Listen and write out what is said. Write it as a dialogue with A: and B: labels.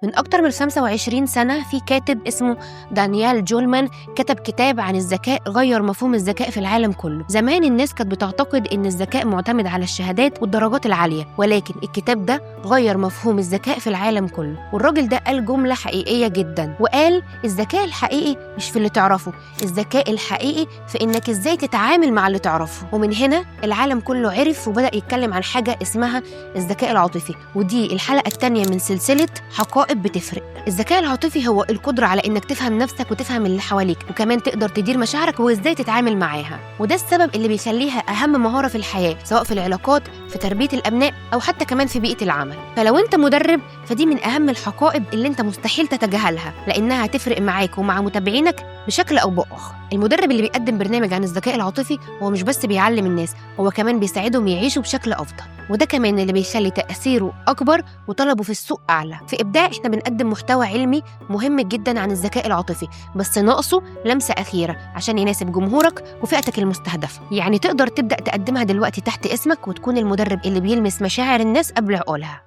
A: من أكتر من 25 سنة في كاتب اسمه دانيال جولمان كتب كتاب عن الذكاء غير مفهوم الذكاء في العالم كله. زمان الناس كانت بتعتقد إن الذكاء معتمد على الشهادات والدرجات العالية، ولكن الكتاب ده غير مفهوم الذكاء في العالم كله. والراجل ده قال جملة حقيقية جدا، وقال الذكاء الحقيقي مش في اللي تعرفه، الذكاء الحقيقي في إنك إزاي تتعامل مع اللي تعرفه. ومن هنا العالم كله عرف وبدأ يتكلم عن حاجة اسمها الذكاء العاطفي، ودي الحلقة الثانية من سلسلة حقائق بتفرق. الذكاء العاطفي هو القدرة على إنك تفهم نفسك وتفهم اللي حواليك، وكمان تقدر تدير مشاعرك وإزاي تتعامل معاها. وده السبب اللي بيخليها أهم مهارة في الحياة، سواء في العلاقات، في تربية الأبناء، أو حتى كمان في بيئة العمل. فلو أنت مدرب فدي من أهم الحقائق اللي أنت مستحيل تتجاهلها، لأنها هتفرق معاك ومع متابعينك بشكل أو بآخر. المدرب اللي بيقدم برنامج عن الذكاء العاطفي هو مش بس بيعلم الناس، هو كمان بيساعدهم يعيشوا بشكل أفضل، وده كمان اللي بيخلي تأثيره أكبر وطلبه في السوق أعلى. في إبداع إحنا بنقدم محتوى علمي مهم جدا عن الذكاء العاطفي، بس ناقصه لمسة أخيرة عشان يناسب جمهورك وفئتك المستهدفة. يعني تقدر تبدأ تقدمها دلوقتي تحت اسمك، وتكون المدرب اللي بيلمس مشاعر الناس قبل عقولها.